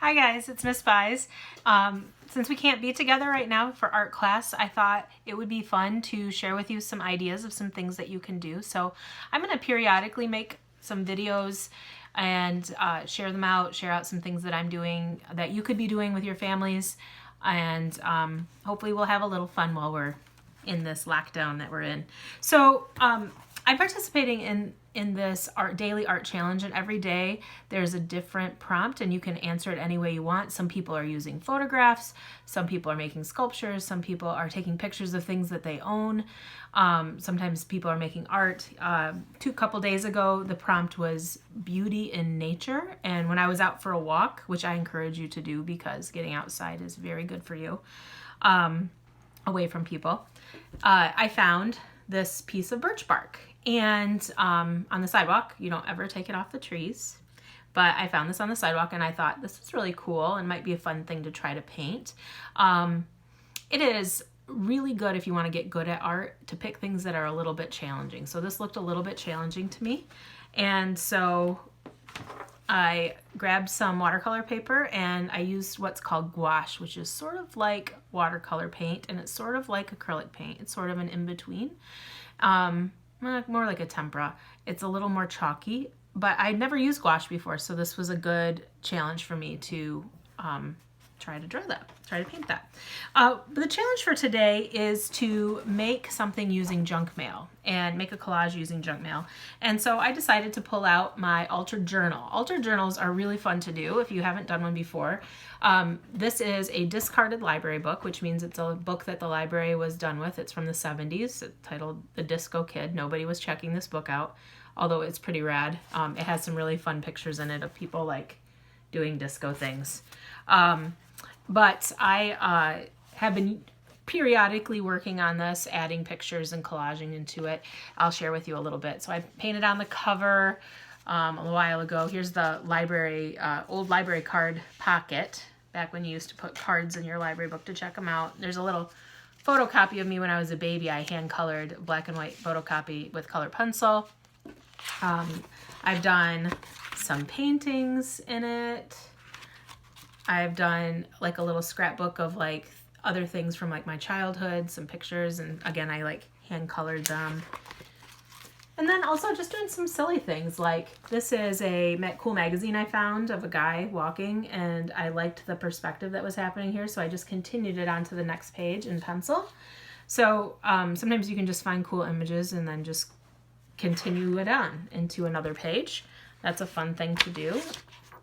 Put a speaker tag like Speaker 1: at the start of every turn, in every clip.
Speaker 1: Hi guys, it's Miss Spies. Since we can't be together right now for art class, I thought it would be fun to share with you some ideas of some things that you can do. So I'm going to periodically make some videos and share them out, share out some things that I'm doing that you could be doing with your families. And hopefully we'll have a little fun while we're in this lockdown that we're in. So I'm participating in this daily art challenge, and every day there's a different prompt and you can answer it any way you want. Some people are using photographs, some people are making sculptures, some people are taking pictures of things that they own. Sometimes people are making art. A couple days ago the prompt was beauty in nature, and when I was out for a walk, which I encourage you to do because getting outside is very good for you, away from people, I found this piece of birch bark. And on the sidewalk, you don't ever take it off the trees, but I found this on the sidewalk and I thought this is really cool and might be a fun thing to try to paint. It is really good if you want to get good at art to pick things that are a little bit challenging. So this looked a little bit challenging to me, and so I grabbed some watercolor paper and I used what's called gouache, which is sort of like watercolor paint, and it's sort of like acrylic paint. It's sort of an in-between. More like a tempera. It's a little more chalky, but I'd never used gouache before, so this was a good challenge for me to try to paint that. But the challenge for today is to make something using junk mail and make a collage using junk mail. And so I decided to pull out my altered journal. Altered journals are really fun to do if you haven't done one before. This is a discarded library book, which means it's a book that the library was done with. It's from the 70s. It's titled The Disco Kid. Nobody was checking this book out, although it's pretty rad. It has some really fun pictures in it of people like doing disco things. But I have been periodically working on this, adding pictures and collaging into it. I'll share with you a little bit. So I painted on the cover a while ago. Here's the library, old library card pocket, back when you used to put cards in your library book to check them out. There's a little photocopy of me when I was a baby. I hand-colored black and white photocopy with colored pencil. I've done some paintings in it. I've done like a little scrapbook of like other things from like my childhood, some pictures, and again I like hand colored them. And then also just doing some silly things, like this is a cool magazine I found of a guy walking, and I liked the perspective that was happening here, so I just continued it onto the next page in pencil. So sometimes you can just find cool images and then just continue it on into another page. That's a fun thing to do.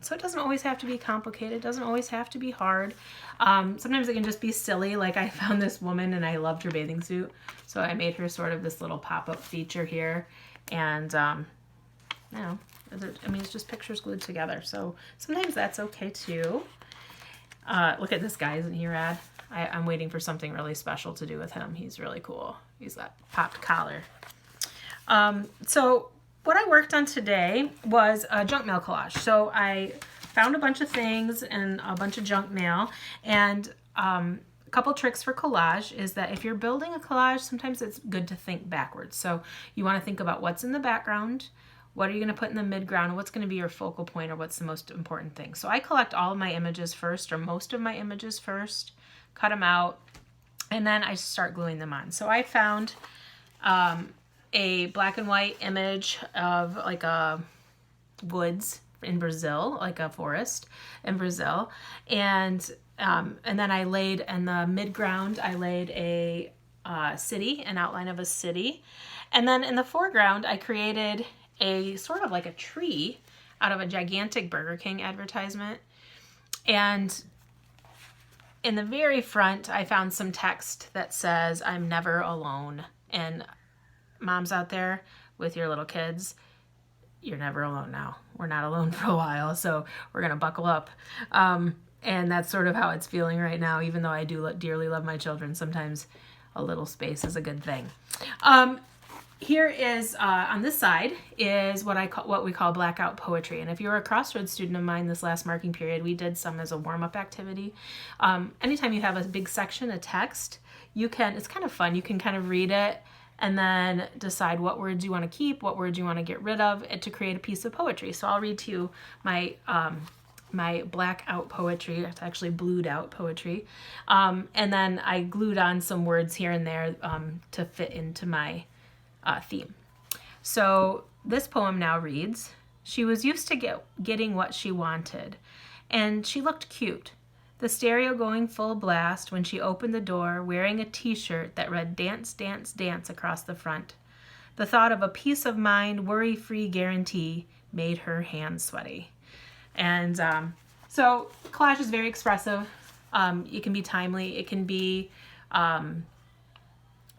Speaker 1: So it doesn't always have to be complicated. It doesn't always have to be hard. Sometimes it can just be silly. Like I found this woman and I loved her bathing suit, so I made her sort of this little pop-up feature here. And, you know, I mean, it's just pictures glued together. So sometimes that's okay too. Look at this guy, isn't he rad? I'm waiting for something really special to do with him. He's really cool. He's got popped collar. So what I worked on today was a junk mail collage. So I found a bunch of things and a bunch of junk mail, and a couple tricks for collage is that if you're building a collage, sometimes it's good to think backwards. So you want to think about what's in the background, what are you going to put in the midground, and what's going to be your focal point, or what's the most important thing. So I collect all of my images first, or most of my images first, cut them out, and then I start gluing them on. So I found a black and white image of like a woods in Brazil, like a forest in Brazil. And then I laid in the midground, I laid a city, an outline of a city. And then in the foreground, I created a sort of like a tree out of a gigantic Burger King advertisement. And in the very front, I found some text that says, "I'm never alone." And moms out there with your little kids, you're never alone now. We're not alone for a while, so we're gonna buckle up. And that's sort of how it's feeling right now, even though I do dearly love my children. Sometimes a little space is a good thing. Here is, on this side, is what we call blackout poetry. And if you were a Crossroads student of mine this last marking period, we did some as a warm-up activity. Anytime you have a big section of text, it's kind of fun. You can kind of read it and then decide what words you want to keep, what words you want to get rid of, and to create a piece of poetry. So I'll read to you my my black out poetry. It's actually blued out poetry. And then I glued on some words here and there to fit into my theme. So this poem now reads, she was used to getting what she wanted, and she looked cute. The stereo going full blast when she opened the door wearing a t-shirt that read dance, dance, dance across the front. The thought of a peace of mind, worry-free guarantee made her hands sweaty. And so collage is very expressive. It can be timely. It can be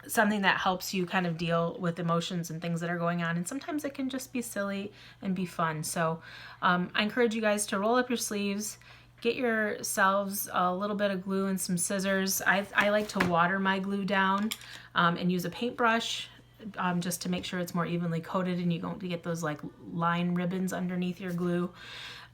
Speaker 1: something that helps you kind of deal with emotions and things that are going on. And sometimes it can just be silly and be fun. So I encourage you guys to roll up your sleeves, get yourselves a little bit of glue and some scissors. I like to water my glue down and use a paintbrush just to make sure it's more evenly coated and you don't get those like line ribbons underneath your glue.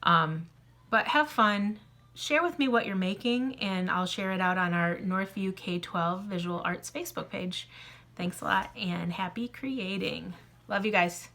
Speaker 1: But have fun. Share with me what you're making, and I'll share it out on our Northview K-12 Visual Arts Facebook page. Thanks a lot, and happy creating. Love you guys.